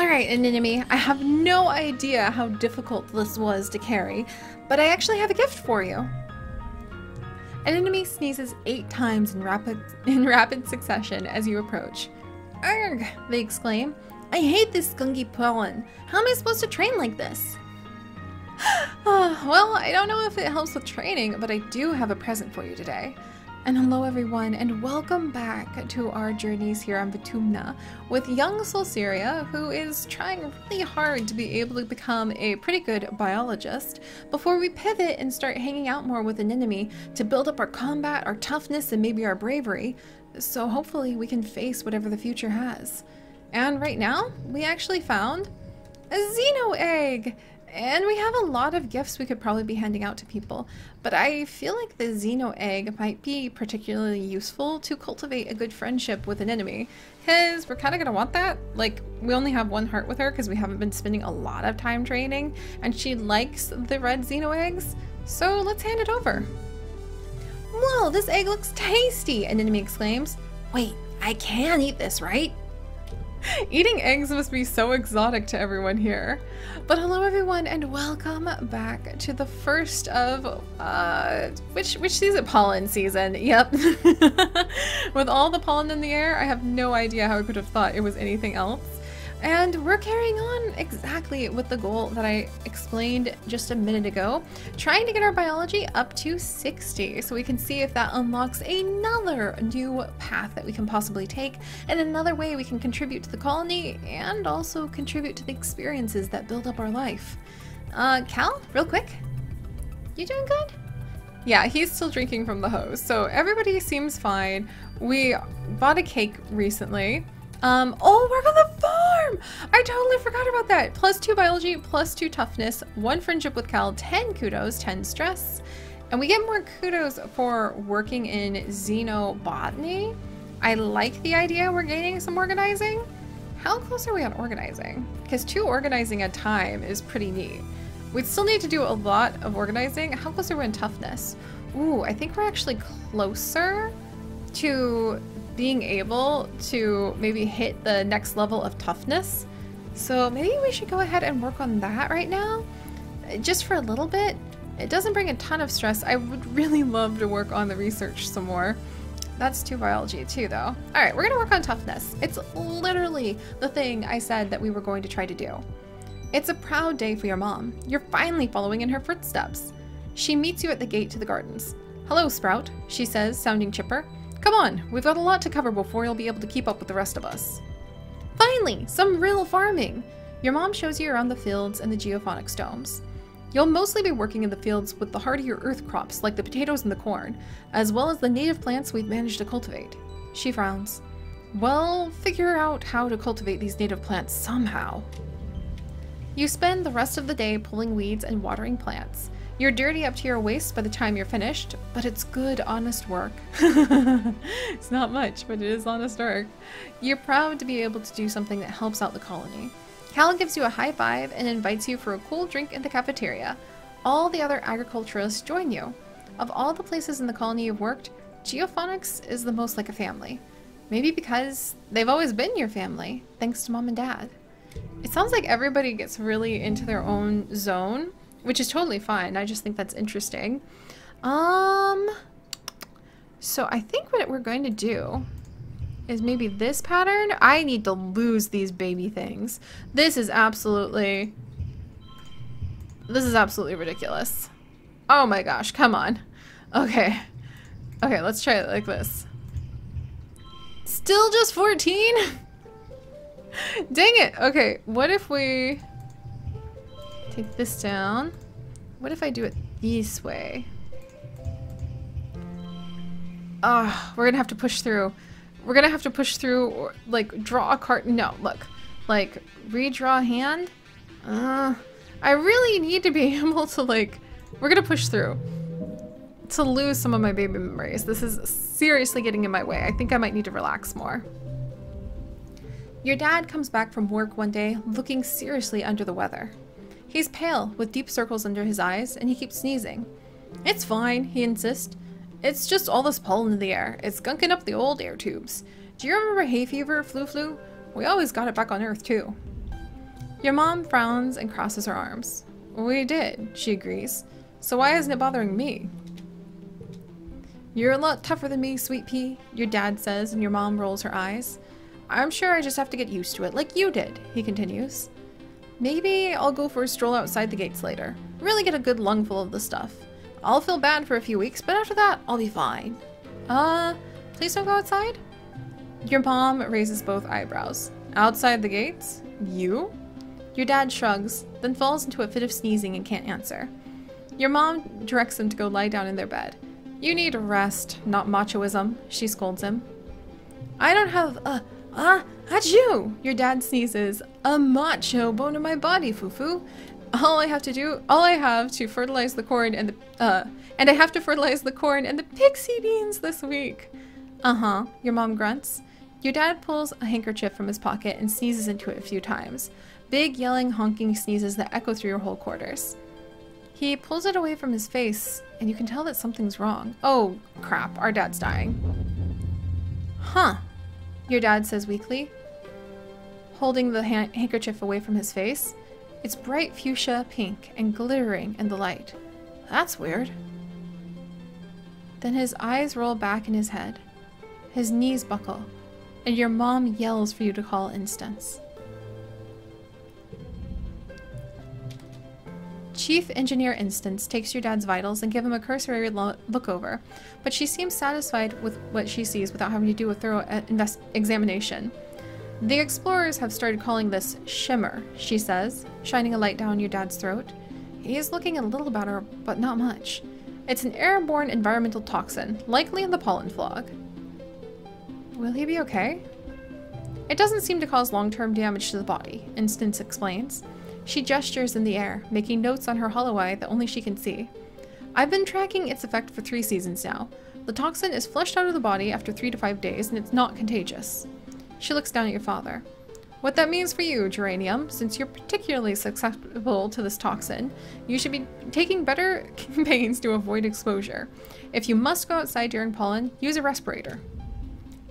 Alright, Anemone, I have no idea how difficult this was to carry, but I actually have a gift for you. Anemone sneezes 8 times in rapid succession as you approach. Urgh, they exclaim. I hate this skunky pollen. How am I supposed to train like this? Well, I don't know if it helps with training, but I do have a present for you today. And hello everyone, and welcome back to our journeys here on Vitumna with young Solceria, who is trying really hard to be able to become a pretty good biologist before we pivot and start hanging out more with Anemone to build up our combat, our toughness, and maybe our bravery, so hopefully we can face whatever the future has. And right now, we actually found a Xeno egg! And we have a lot of gifts we could probably be handing out to people, but I feel like the Xeno egg might be particularly useful to cultivate a good friendship with an enemy, because we're kind of going to want that. Like, we only have 1 heart with her because we haven't been spending a lot of time training, and she likes the red Xeno eggs, so let's hand it over. Whoa, this egg looks tasty, an enemy exclaims. Wait, I can eat this, right? Eating eggs must be so exotic to everyone here. But hello everyone and welcome back to the first of, which season? Pollen season, yep. With all the pollen in the air, I have no idea how I could have thought it was anything else. And we're carrying on exactly with the goal that I explained just a minute ago, trying to get our biology up to 60 so we can see if that unlocks another new path that we can possibly take and another way we can contribute to the colony and also contribute to the experiences that build up our life. Cal, real quick, you doing good? Yeah, he's still drinking from the hose, so everybody seems fine. We bought a cake recently. Oh, work on the farm! I totally forgot about that. +2 biology, +2 toughness, 1 friendship with Cal, 10 kudos, 10 stress. And we get more kudos for working in xenobotany. I like the idea we're gaining some organizing. How close are we on organizing? Because 2 organizing at a time is pretty neat. We'd still need to do a lot of organizing. How close are we in toughness? Ooh, I think we're actually closer to being able to maybe hit the next level of toughness. So maybe we should go ahead and work on that right now, just for a little bit. It doesn't bring a ton of stress. I would really love to work on the research some more. That's 2 biology too though. All right, we're gonna work on toughness. It's literally the thing I said that we were going to try to do. It's a proud day for your mom. You're finally following in her footsteps. She meets you at the gate to the gardens. Hello, Sprout, she says, sounding chipper. Come on, we've got a lot to cover before you'll be able to keep up with the rest of us. Finally, some real farming! Your mom shows you around the fields and the geophonics domes. You'll mostly be working in the fields with the hardier earth crops like the potatoes and the corn, as well as the native plants we've managed to cultivate. She frowns. Well, figure out how to cultivate these native plants somehow. You spend the rest of the day pulling weeds and watering plants. You're dirty up to your waist by the time you're finished, but it's good, honest work. It's not much, but it is honest work. You're proud to be able to do something that helps out the colony. Cal gives you a high five and invites you for a cool drink in the cafeteria. All the other agriculturalists join you. Of all the places in the colony you've worked, geophonics is the most like a family. Maybe because they've always been your family, thanks to Mom and Dad. It sounds like everybody gets really into their own zone, which is totally fine. I just think that's interesting. So I think what we're going to do is maybe this pattern. I need to lose these baby things. This is absolutely ridiculous. Oh my gosh, come on. Okay. Okay, let's try it like this. Still just 14? Dang it. Okay, what if we take this down? What if I do it this way? We're gonna have to push through. We're gonna have to push through, or like draw a card. No, look, like redraw hand. I really need to be able to like, we're gonna push through to lose some of my baby memories. This is seriously getting in my way. I think I might need to relax more. Your dad comes back from work one day looking seriously under the weather. He's pale, with deep circles under his eyes, and he keeps sneezing. It's fine, he insists. It's just all this pollen in the air. It's gunking up the old air tubes. Do you remember hay fever, flu? We always got it back on Earth, too. Your mom frowns and crosses her arms. We did, she agrees. So why isn't it bothering me? You're a lot tougher than me, sweet pea, your dad says, and your mom rolls her eyes. I'm sure I just have to get used to it, like you did, he continues. Maybe I'll go for a stroll outside the gates later. Really get a good lungful of the stuff. I'll feel bad for a few weeks, but after that, I'll be fine. Please don't go outside? Your mom raises both eyebrows. Outside the gates? You? Your dad shrugs, then falls into a fit of sneezing and can't answer. Your mom directs them to go lie down in their bed. You need rest, not machoism, she scolds him. I don't have achoo! Your dad sneezes. A macho bone in my body, foo-foo. I have to fertilize the corn and I have to fertilize the corn and the pixie beans this week. Your mom grunts. Your dad pulls a handkerchief from his pocket and sneezes into it a few times. Big, yelling, honking sneezes that echo through your whole quarters. He pulls it away from his face, and you can tell that something's wrong. Oh, crap, our dad's dying. Huh, your dad says weakly, holding the handkerchief away from his face. It's bright fuchsia pink and glittering in the light. That's weird. Then his eyes roll back in his head. His knees buckle, and your mom yells for you to call instance. Chief Engineer Instance takes your dad's vitals and give him a cursory look over, but she seems satisfied with what she sees without having to do a thorough examination. The explorers have started calling this SHIMMER, she says, shining a light down your dad's throat. He is looking a little better, but not much. It's an airborne environmental toxin, likely in the pollen fog. Will he be okay? It doesn't seem to cause long-term damage to the body, Instance explains. She gestures in the air, making notes on her hollow eye that only she can see. I've been tracking its effect for 3 seasons now. The toxin is flushed out of the body after 3 to 5 days, and it's not contagious. She looks down at your father. What that means for you, Geranium, since you're particularly susceptible to this toxin, you should be taking better pains to avoid exposure. If you must go outside during pollen, use a respirator.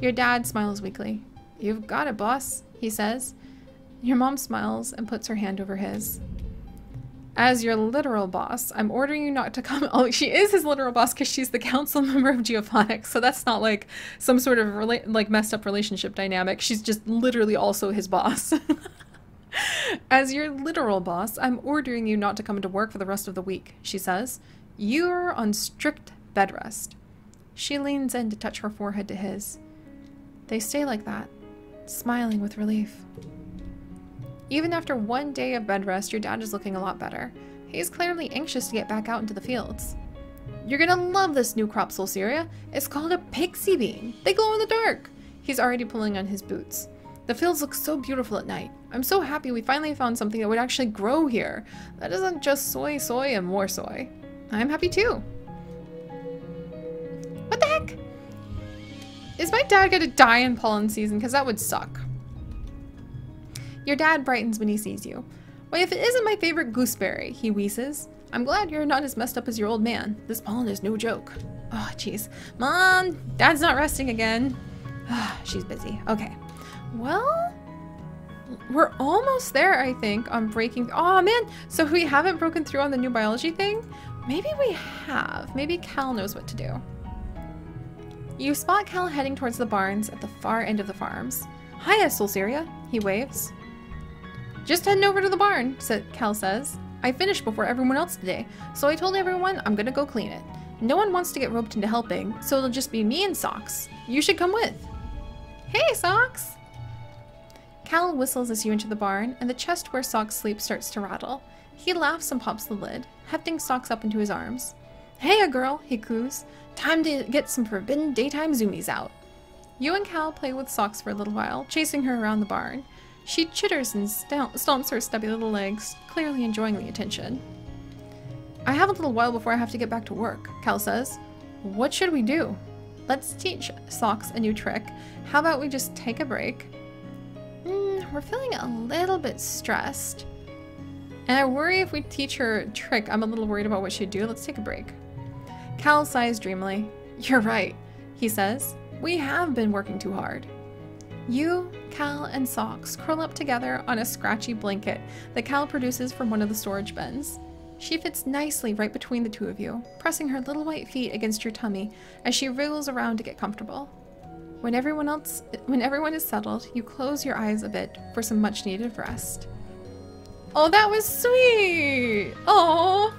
Your dad smiles weakly. You've got it, boss, he says. Your mom smiles and puts her hand over his. As your literal boss, I'm ordering you not to come. Oh, she is his literal boss because she's the council member of geophonics, so that's not like some sort of like messed up relationship dynamic. She's just literally also his boss. As your literal boss, I'm ordering you not to come into work for the rest of the week, she says. You're on strict bed rest. She leans in to touch her forehead to his. They stay like that, smiling with relief. Even after 1 day of bed rest, your dad is looking a lot better. He's clearly anxious to get back out into the fields. You're gonna love this new crop, Solceria. It's called a pixie bean. They glow in the dark. He's already pulling on his boots. The fields look so beautiful at night. I'm so happy we finally found something that would actually grow here. That isn't just soy, and more soy. I'm happy too. What the heck? Is my dad gonna die in pollen season? Because that would suck. Your dad brightens when he sees you. Why, if it isn't my favorite gooseberry, he wheezes. I'm glad you're not as messed up as your old man. This pollen is no joke. Oh, jeez. Mom, Dad's not resting again. She's busy. Okay. Well, we're almost there, I think, on breaking. Oh, man. So we haven't broken through on the new biology thing? Maybe we have. Maybe Cal knows what to do. You spot Cal heading towards the barns at the far end of the farms. Hiya, Solceria, he waves. Just heading over to the barn, Cal says. I finished before everyone else today, so I told everyone I'm gonna go clean it. No one wants to get roped into helping, so it'll just be me and Socks. You should come with. Hey, Socks! Cal whistles as you enter the barn, and the chest where Socks sleeps starts to rattle. He laughs and pops the lid, hefting Socks up into his arms. Hey, girl, he coos. Time to get some forbidden daytime zoomies out. You and Cal play with Socks for a little while, chasing her around the barn. She chitters and stomps her stubby little legs, clearly enjoying the attention. I have a little while before I have to get back to work, Cal says. What should we do? Let's teach Socks a new trick. How about we just take a break? We're feeling a little bit stressed. And I worry if we teach her a trick, I'm a little worried about what she'd do. Let's take a break. Cal sighs dreamily. You're right, he says. We have been working too hard. You, Cal, and Socks curl up together on a scratchy blanket that Cal produces from one of the storage bins. She fits nicely right between the two of you, pressing her little white feet against your tummy as she wriggles around to get comfortable. When everyone is settled, you close your eyes a bit for some much-needed rest. Oh, that was sweet! Oh!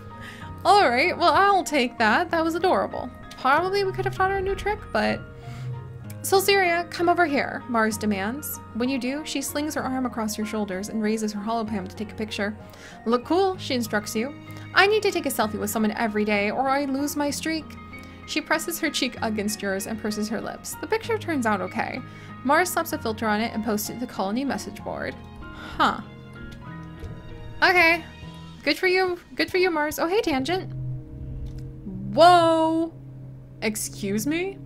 Alright, well, I'll take that. That was adorable. Probably we could have taught her a new trick, but... Solsyria, come over here, Mars demands. When you do, she slings her arm across your shoulders and raises her holopam to take a picture. Look cool, she instructs you. I need to take a selfie with someone every day or I lose my streak. She presses her cheek against yours and purses her lips. The picture turns out okay. Mars slaps a filter on it and posts it to the colony message board. Huh. Okay. Good for you. Good for you, Mars. Oh, hey, Tangent. Whoa. Excuse me?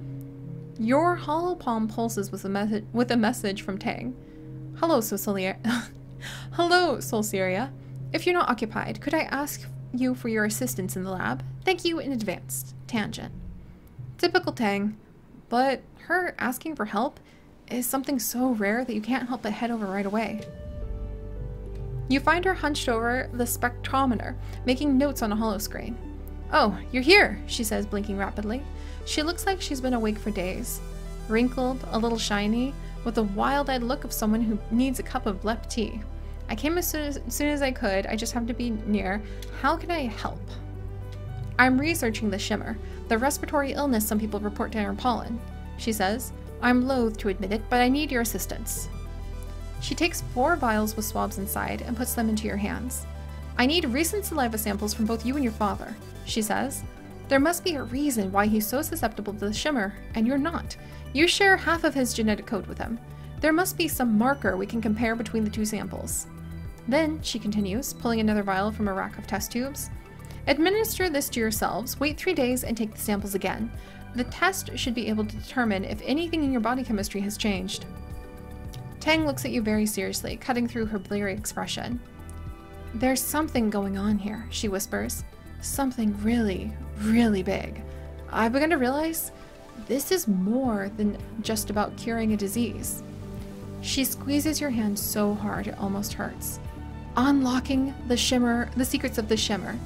Your holopalm pulses with a message from Tang. Hello, Hello, Solsyria. If you're not occupied, could I ask you for your assistance in the lab? Thank you in advance. Tangent. Typical Tang, but her asking for help is something so rare that you can't help but head over right away. You find her hunched over the spectrometer, making notes on a holoscreen. Oh, you're here, she says, blinking rapidly. She looks like she's been awake for days. Wrinkled, a little shiny, with a wild-eyed look of someone who needs a cup of lep tea. I came as soon as I could. I just have to be near. How can I help? I'm researching the SHIMMER, the respiratory illness some people report to air pollen, she says. I'm loath to admit it, but I need your assistance. She takes 4 vials with swabs inside and puts them into your hands. I need recent saliva samples from both you and your father, she says. There must be a reason why he's so susceptible to the SHIMMER, and you're not. You share half of his genetic code with him. There must be some marker we can compare between the 2 samples. Then, she continues, pulling another vial from a rack of test tubes. Administer this to yourselves, wait 3 days, and take the samples again. The test should be able to determine if anything in your body chemistry has changed. Tang looks at you very seriously, cutting through her bleary expression. There's something going on here, she whispers. Something really, really big. I've begun to realize this is more than just about curing a disease. She squeezes your hand so hard it almost hurts. Unlocking the SHIMMER, the secrets of the SHIMMER.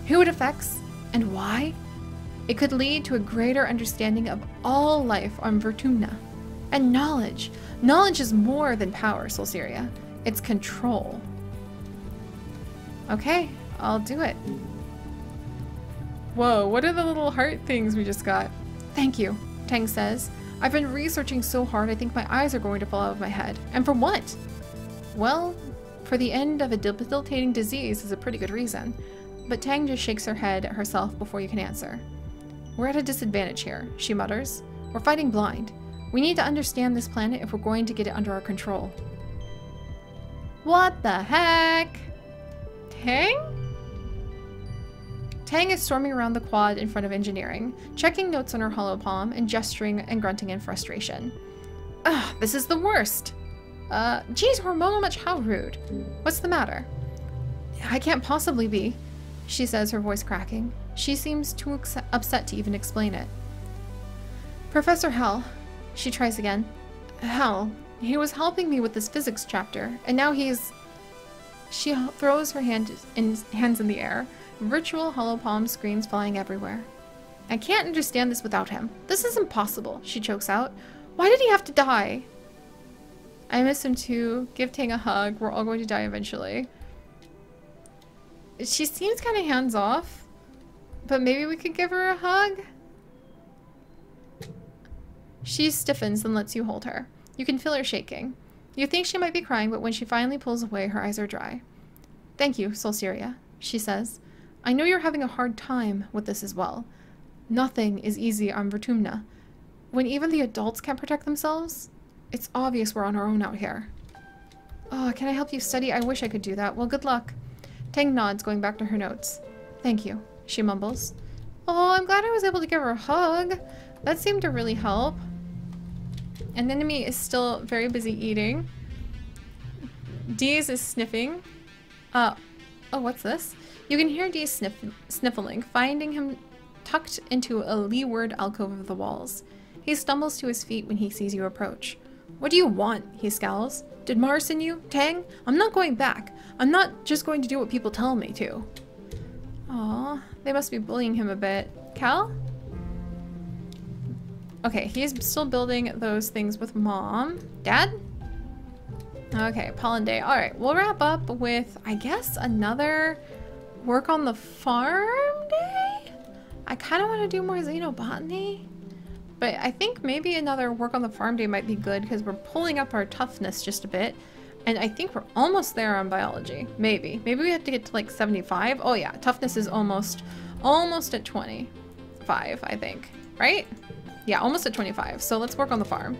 Who it affects and why? It could lead to a greater understanding of all life on Vertumna. And knowledge. Knowledge is more than power, Solsyria. It's control. Okay, I'll do it. Whoa, what are the little heart things we just got? Thank you, Tang says. I've been researching so hard I think my eyes are going to fall out of my head. And for what? Well, for the end of a debilitating disease is a pretty good reason. But Tang just shakes her head at herself before you can answer. We're at a disadvantage here, she mutters. We're fighting blind. We need to understand this planet if we're going to get it under our control. What the heck? Tang? Tang is storming around the quad in front of engineering, checking notes on her holopalm and gesturing and grunting in frustration. Ugh, this is the worst. Geez, hormonal much, how rude. What's the matter? I can't possibly be, she says, her voice cracking. She seems too upset to even explain it. Professor Hell, she tries again. Hell, he was helping me with this physics chapter, and now he's... She throws her hands in the air. Virtual holopalm screens flying everywhere. I can't understand this without him. This is impossible, she chokes out. Why did he have to die? I miss him too. Give Tang a hug. We're all going to die eventually. She seems kind of hands off, but maybe we could give her a hug? She stiffens and lets you hold her. You can feel her shaking. You think she might be crying, but when she finally pulls away, her eyes are dry. Thank you, Solsyria, she says. I know you're having a hard time with this as well. Nothing is easy on Vertumna. When even the adults can't protect themselves, it's obvious we're on our own out here. Oh, can I help you study? I wish I could do that. Well, good luck. Tang nods, going back to her notes. Thank you, she mumbles. Oh, I'm glad I was able to give her a hug. That seemed to really help. An enemy is still very busy eating. Deez is sniffing. Oh, what's this? You can hear Deez sniffling, finding him tucked into a leeward alcove of the walls. He stumbles to his feet when he sees you approach. What do you want? He scowls. Did Mars send you? Tang? I'm not going back. I'm not just going to do what people tell me to. Aw, they must be bullying him a bit. Cal? Okay, he's still building those things with Mom. Dad? Okay, pollen day. Alright, we'll wrap up with, I guess, another work on the farm day? I kind of want to do more xenobotany. But I think maybe another work on the farm day might be good because we're pulling up our toughness just a bit. And I think we're almost there on biology. Maybe. Maybe we have to get to like 75. Oh yeah, toughness is almost at 25, I think. Right? Yeah, almost at 25. So let's work on the farm.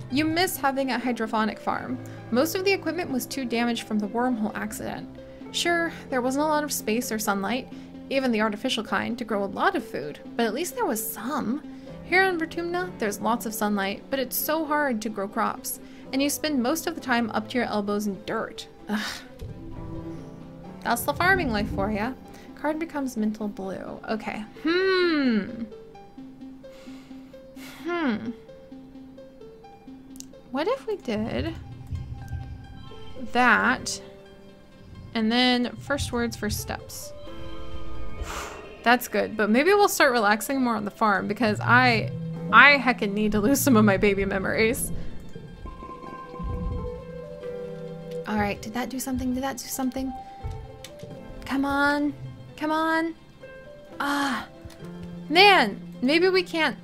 You miss having a hydroponic farm. Most of the equipment was too damaged from the wormhole accident. Sure, there wasn't a lot of space or sunlight, even the artificial kind, to grow a lot of food, but at least there was some. Here in Vertumna, there's lots of sunlight, but it's so hard to grow crops, and you spend most of the time up to your elbows in dirt. Ugh. That's the farming life for ya. Card becomes mental blue. Okay. What if we did that, and then first words, first steps? That's good, but maybe we'll start relaxing more on the farm because I heckin' need to lose some of my baby memories. Alright, did that do something? Did that do something? Come on. Come on. Ah. Man, maybe we can't.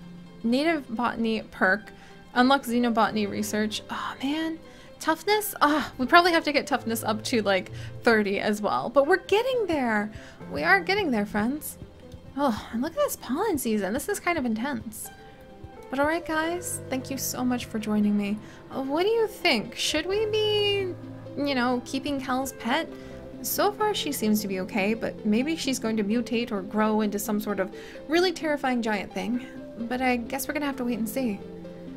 Native botany perk. Unlock xenobotany research. Oh man. Toughness? Ah, we probably have to get toughness up to like 30 as well. But we're getting there. We are getting there, friends. Oh, and look at this pollen season. This is kind of intense. But alright guys, thank you so much for joining me. What do you think? Should we be, you know, keeping Cal's pet? So far she seems to be okay, but maybe she's going to mutate or grow into some sort of really terrifying giant thing. But I guess we're gonna have to wait and see.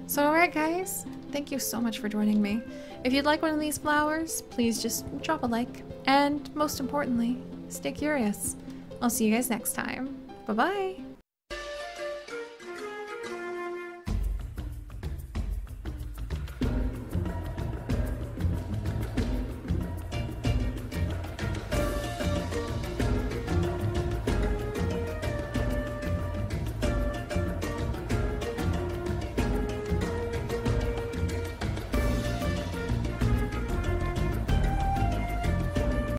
So alright guys, thank you so much for joining me. If you'd like one of these flowers, please just drop a like. And most importantly, stay curious. I'll see you guys next time. Bye-bye.